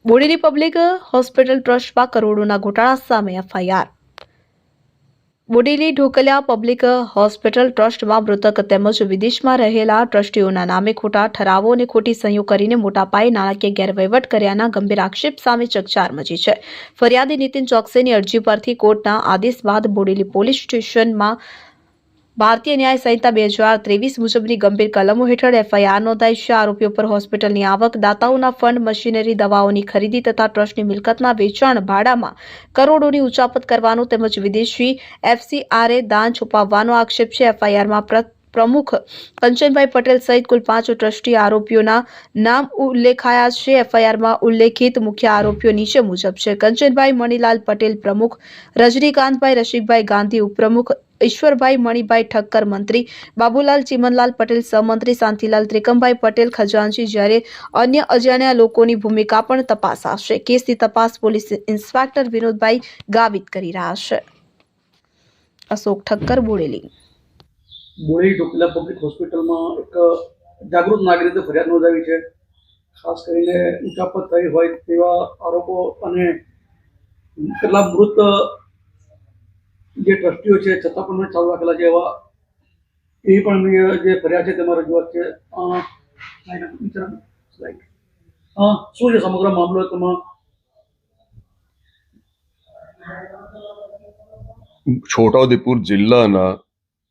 Bodeli public hospital ટ્રસ્ટમાં કરોડોના ઘોટાળા સામે FIR. Bodeli Dhokaliya public hospital ટ્રસ્ટમાં મૃતક તેમજ વિદેશમાં રહેલા ટ્રસ્ટીઓના નામે ખોટા ઠરાવો અને ખોટી સહીઓ કરીને મોટા પાયે નાણાકીય ગેરવહીવટ કર્યાના ગંભીર આક્ષેપ સામે ચકચાર મચી છે. ફરિયાદી નીતિન ચોકસીની અરજી પરથી કોર્ટના આદેશ બાદ બોડેલી પોલીસ સ્ટેશનમાં ભારતીય ન્યાય સંહિતા 2023 મુજબની ગંભીર કલમો હેઠળ એફઆઈઆર નોંધાઈ છે. આરોપીઓ પર હોસ્પિટલની આવક, દાતાઓના ફંડ, મશીનરી, દવાઓની ખરીદી તથા ટ્રસ્ટની મિલકતના વેચાણ, ભાડામાં કરોડોની ઉચાપત કરવાનો તેમજ વિદેશી એફસીઆરએ દાન છુપાવવાનો આક્ષેપ છે. એફઆઈઆરમાં પ્રમુખ કંચનભાઈ પટેલ સહિત કુલ 5 ટ્રસ્ટી આરોપીઓના નામ ઉલ્લેખાયા છે. એફઆઈઆરમાં ઉલ્લેખિત મુખ્ય આરોપીઓ નીચે મુજબ છે: કંચનભાઈ મણીલાલ પટેલ પ્રમુખ, રજનીકાંતભાઈ રસિકભાઈ ગાંધી ઉપપ્રમુખ, ઈશ્વરભાઈ મણિભાઈ ઠક્કર મંત્રી, બાબુલાલ ચીમનલાલ પટેલ સહમંત્રી, શાંતિલાલ ત્રિકમભાઈ પટેલ ખજાનચી, જ્યારે અન્ય અજાણ્યા લોકોની ભૂમિકા પણ તપાસાશે. કેસની તપાસ પોલીસ ઇન્સ્પેક્ટર વિનોદભાઈ ગાવિત કરી રહ્યા છે. અશોક ઠક્કર, બોડેલી. બોડેલી ઢોકલિયા પબ્લિક હોસ્પિટલમાં એક જાગૃત નાગરિકે ફરિયાદ નોંધાવી છે. ખાસ કરીને ઉચાપત થઈ હોય તેવા આરોપો અને કેટલાક મૃત જે ટ્રસ્ટીઓ છે છતાં પણ ચાલુ રાખેલા છે એવા એ પણ જે ફરિયાદ છે તેમાં રજૂઆત છે. શું છે સમગ્ર મામલો? તેમાં છોટાઉદેપુર જિલ્લાના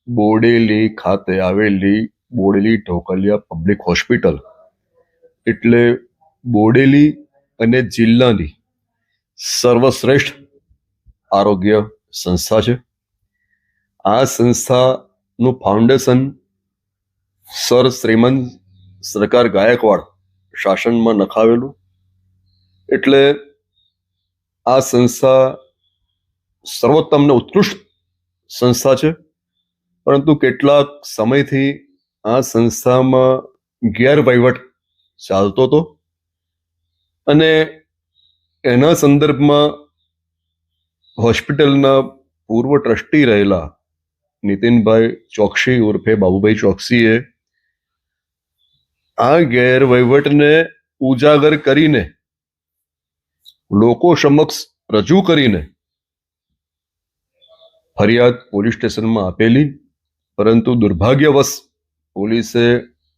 બોડેલી ખાતે આવેલી બોડેલી ઢોકલિયા પબ્લિક હોસ્પિટલ એટલે બોડેલી અને જિલ્લાની સર્વશ્રેષ્ઠ આરોગ્ય સંસ્થા છે. આ સંસ્થાનું ફાઉન્ડેશન સર શ્રીમંત સરકાર ગાયકવાડ શાસનમાં નખાવેલું. એટલે આ સંસ્થા સર્વોત્તમ ને ઉત્કૃષ્ટ સંસ્થા છે. પરંતુ કેટલાક સમયથી આ સંસ્થામાં ગેરવહીવટ ચાલતો હતો અને એના સંદર્ભમાં હોસ્પિટલના પૂર્વ ટ્રસ્ટી રહેલા નીતિનભાઈ ચોકસી ઉર્ફે બાબુભાઈ ચોકસીએ આ ગેરવહીવટને ઉજાગર કરીને લોકો સમક્ષ રજૂ કરીને ફરિયાદ પોલીસ સ્ટેશનમાં આપેલી. પરંતુ દુર્ભાગ્યવશ પોલીસે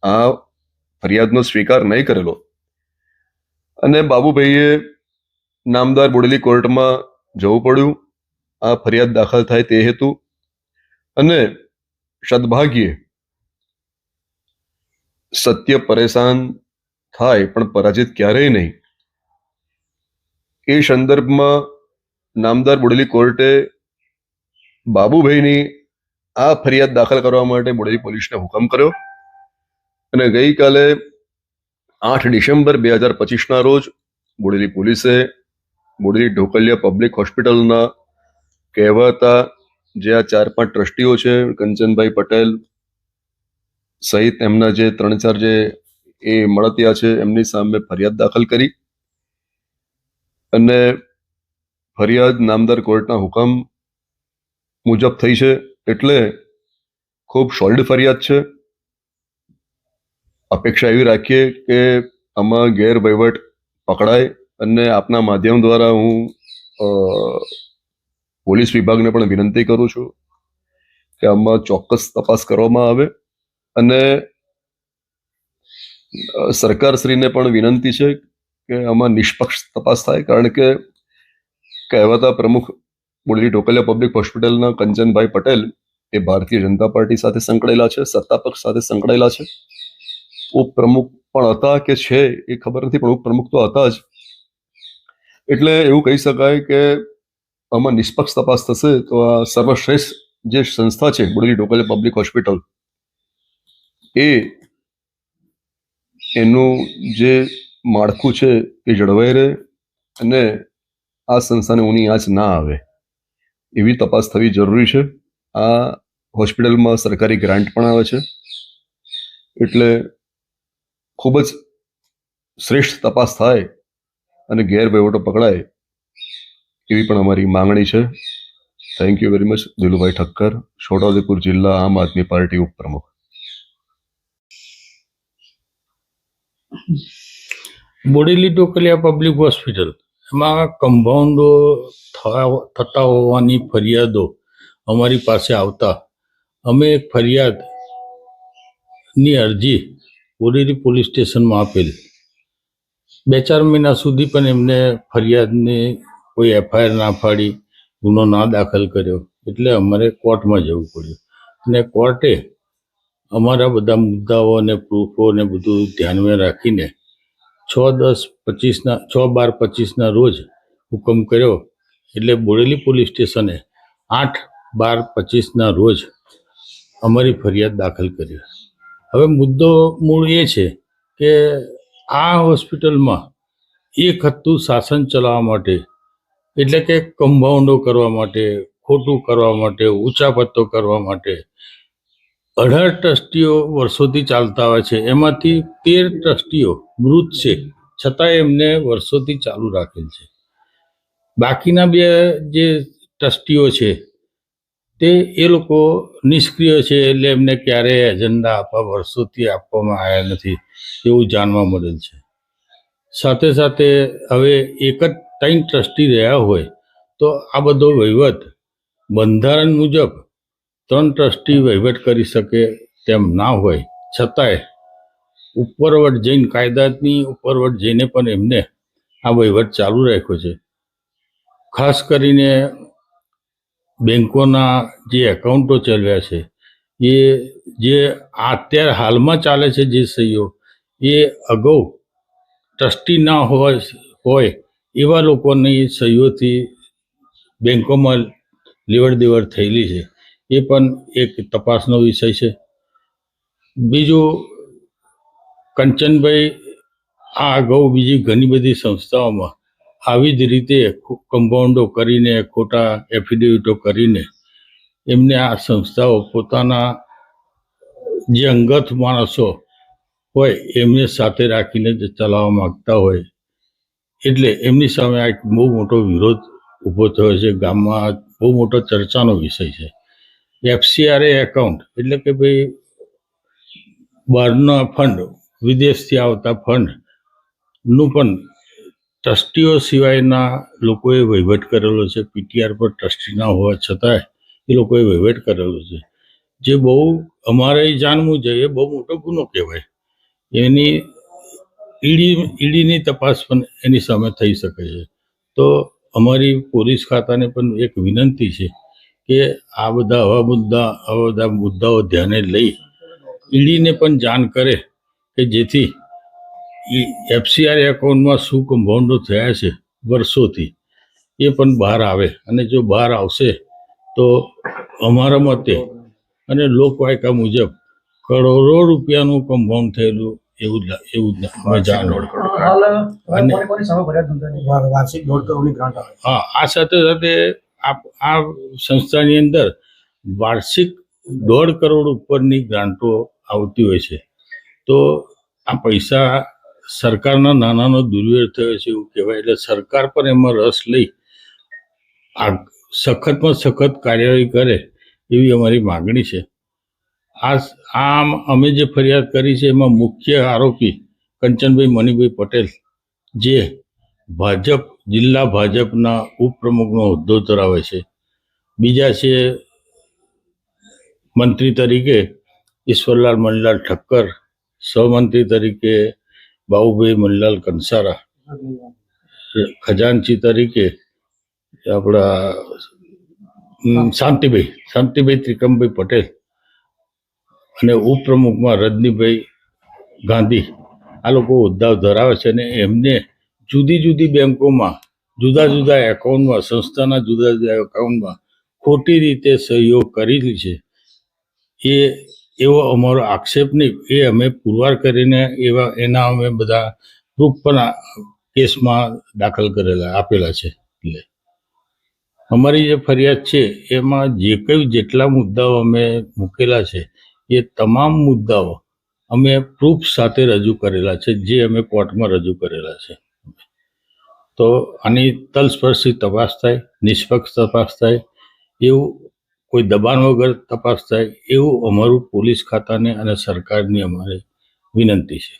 આ ફરિયાદનો સ્વીકાર નહીં કરેલો અને બાબુભાઈએ નામદાર બોડેલી કોર્ટમાં જવું પડ્યું આ ફરિયાદ દાખલ થાય તે હેતુ. અને સદભાગ્યે સત્ય પરેશાન થાય પણ પરાજિત ક્યારેય નહીં. એ સંદર્ભમાં નામદાર બોડેલી કોર્ટે બાબુભાઈની આ ફરિયાદ દાખલ કરવા માટે બોડેલી પોલીસને હુકમ કર્યો અને ગઈકાલે 8 ડિસેમ્બર 2025ના રોજ બોડેલી પોલીસે બોડેલી ઢોકલિયા પબ્લિક હોસ્પિટલના કહેવાતા જે આ 4-5 ટ્રસ્ટીઓ છે, કંચનભાઈ પટેલ સહિત એમના જે 3-4 જે એ મળતિયા છે, એમની સામે ફરિયાદ દાખલ કરી અને ફરિયાદ નામદાર કોર્ટના હુકમ મુજબ થઈ છે. એટલે ખૂબ સોલિડ ફરિયાદ છે. અપેક્ષા એવી રાખીએ કે આમાં ગેરવહીવટ પકડાય અને આપના માધ્યમ દ્વારા હું પોલીસ વિભાગને પણ વિનંતી કરું છું કે આમાં ચોક્કસ તપાસ કરવામાં આવે અને સરકારશ્રીને પણ વિનંતી છે કે આમાં નિષ્પક્ષ તપાસ થાય. કારણ કે કહેવાતા પ્રમુખ બોડેલી ઢોકલિયા પબ્લિક હોસ્પિટલના કંચનભાઈ પટેલ એ ભારતીય જનતા પાર્ટી સાથે સંકળાયેલા છે, સત્તાપક્ષ સાથે સંકળાયેલા છે. ઉપપ્રમુખ પણ હતા કે છે એ ખબર નથી, પણ ઉપપ્રમુખ તો હતા જ. એટલે એવું કહી શકાય કે આમાં નિષ્પક્ષ તપાસ થશે તો આ સર્વશ્રેષ્ઠ જે સંસ્થા છે બોડેલી ઢોકલિયા પબ્લિક હોસ્પિટલ એનું જે માળખું છે એ જળવાઈ રહે અને આ સંસ્થાને ઊની આંચ ના આવે એવી તપાસ થવી જરૂરી છે. આ હોસ્પિટલમાં સરકારી ગ્રાન્ટ પણ આવે છે. એટલે ખૂબ જ શ્રેષ્ઠ તપાસ થાય અને ગેરવહીવટો પકડાય એવી પણ અમારી માંગણી છે. Thank you very much. Dilubhai Thakkar, Chhotaudepur જિલ્લા આમ આદમી પાર્ટી ઉપપ્રમુખ. બોડેલી ટોકલિયા પબ્લિક હોસ્પિટલ એમાં કમ્પાઉન્ડો થતા હોવાની ફરિયાદો અમારી પાસે આવતા અમે એક ફરિયાદની અરજી બોડેલી પોલીસ સ્ટેશનમાં આપેલ. 2-4 મહિના સુધી પણ એમને ફરિયાદની કોઈ એફઆઈઆર ના ફાડી, ગુનો ના દાખલ કર્યો. એટલે અમારે કોર્ટમાં જવું પડ્યું અને કોર્ટે અમારા બધા મુદ્દાઓ અને પ્રૂફો ને બધું ધ્યાનમાં રાખીને 6/12/25 રોજ હુકમ કર્યો. એટલે બોડેલી પોલીસ સ્ટેશને 8/12/25 રોજ અમારી ફરિયાદ દાખલ કરી. હવે મુદ્દો મૂળ એ છે કે આ હોસ્પિટલમાં એક હતું શાસન ચલાવવા માટે, એટલે કે કમ્પાઉન્ડો કરવા માટે, ખોટું કરવા માટે, ઊંચાપત્તો કરવા માટે 18 ટ્રસ્ટીઓ વર્ષોથી ચાલતા આવે છે. એમાંથી 13 ટ્રસ્ટીઓ મૃત છે, છતાં એમને વર્ષોથી ચાલુ રાખેલ છે. બાકીના 2 જે ટ્રસ્ટીઓ છે તે એ લોકો નિષ્ક્રિય છે, એટલે એમને ક્યારેય એજન્ડા વર્ષોથી આપવામાં આવ્યા નથી એવું જાણવા મળેલ છે. સાથે સાથે હવે એક જ 3 ટ્રસ્ટી રહ્યા હોય તો આ બધો વહીવટ બંધારણ મુજબ 3 ટ્રસ્ટી વહીવટ કરી શકે તેમ ના હોય, છતાંય ઉપરવટ જઈને કાયદાની ઉપરવટ જઈને પણ એમને આ વહીવટ ચાલુ રાખ્યો છે. ખાસ કરીને બેંકોના જે એકાઉન્ટો ચાલ્યા છે એ જે અત્યારે હાલમાં ચાલે છે, જે સહીઓ એ અગાઉ ટ્રસ્ટી ના હોય એવા લોકોની સહીઓથી બેંકોમાં લેવડ દેવડ થયેલી છે. એ પણ એક તપાસનો વિષય છે. બીજું, કંચનભાઈ આ અગાઉ બીજી ઘણી બધી સંસ્થાઓમાં આવી જ રીતે કમ્પાઉન્ડો કરીને, ખોટા એફિડેવિટો કરીને એમને આ સંસ્થાઓ પોતાના જે અંગત માણસો હોય એમને સાથે રાખીને જ ચલાવવા માગતા હોય, એટલે એમની સામે આ એક બહુ મોટો વિરોધ ઊભો થયો છે. ગામમાં બહુ મોટો ચર્ચાનો વિષય છે. FCRA એકાઉન્ટ એટલે કે ભાઈ બહારના ફંડ, વિદેશથી આવતા ફંડનું પણ ટ્રસ્ટીઓ સિવાયના લોકોએ વહીવટ કરેલો છે. PTR પર ટ્રસ્ટી ના હોવા છતાંય એ લોકોએ વહીવટ કરેલો છે, જે બહુ અમારે જાણવું જોઈએ, બહુ મોટો ગુનો કહેવાય. એની ઈડીની તપાસ પણ એની સામે થઈ શકે છે. તો અમારી પોલીસ ખાતાને પણ એક વિનંતી છે કે આ બધા મુદ્દાઓ ધ્યાને લઈ ઈડીને પણ જાણ કરે કે જેથી FCR એકાઉન્ટમાં શું કમ્પાઉન્ડો થયા છે વર્ષોથી એ પણ બહાર આવે. અને જો બહાર આવશે તો અમારા મતે અને લોકવાયકા મુજબ કરોડો રૂપિયાનું કમ્પાઉન્ડ થયેલું એવું અમે જાણવા. હાલ અને કોની સામે ફરિયાદ નોંધાઈ? વાર્ષિક 1.5 કરોડની ગ્રાન્ટ આવે. હા, આ સાથે સાથે આ સંસ્થાની અંદર વાર્ષિક 1.5 કરોડ ઉપરની ગ્રાન્ટો આવતી હોય છે. તો આ પૈસા સરકારના નાનાનો દુર્વ્યવહાર થયો છે એવું કહેવાય. એટલે સરકાર પણ એમાં રસ લઈ આ સખતમાં સખત કાર્યવાહી કરે એવી અમારી માગણી છે. આમ અમે જે ફરિયાદ કરી છે એમાં મુખ્ય આરોપી કંચનભાઈ મણિભાઈ પટેલ, જે જિલ્લા ભાજપના ઉપપ્રમુખનો હોદ્દો ધરાવે છે. બીજા છે મંત્રી તરીકે ઈશ્વરલાલ મણિલાલ ઠક્કર, સહમંત્રી તરીકે બાબુભાઈ મણિલાલ કંસારા, ખજાનચી તરીકે આપણા શાંતિભાઈ ત્રિકમભાઈ પટેલ અને ઉપપ્રમુખમાં રજનીભાઈ ગાંધી. આ લોકો હોદ્દાઓ ધરાવે છે અને એમને જુદી જુદી બેંકોમાં, જુદા જુદા એકાઉન્ટમાં, સંસ્થાના જુદા જુદા એકાઉન્ટમાં ખોટી રીતે સહીઓ કરેલી છે. એવો અમારો આક્ષેપ નહીં, એ અમે પુરવાર કરીને એના અમે બધા પ્રૂફ પણ કેસમાં દાખલ આપેલા છે. એટલે અમારી જે ફરિયાદ છે એમાં જેટલા મુદ્દાઓ અમે મૂકેલા છે એ તમામ મુદ્દાઓ અમે પ્રૂફ સાથે રજૂ કરેલા છે, જે અમે કોર્ટમાં રજૂ કરેલા છે. તો આની તલસ્પર્શી તપાસ થાય, નિષ્પક્ષ તપાસ થાય, એવું કોઈ દબાણ વગર તપાસ થાય એવું અમારું પોલીસ ખાતાને અને સરકારની અમારે વિનંતી છે.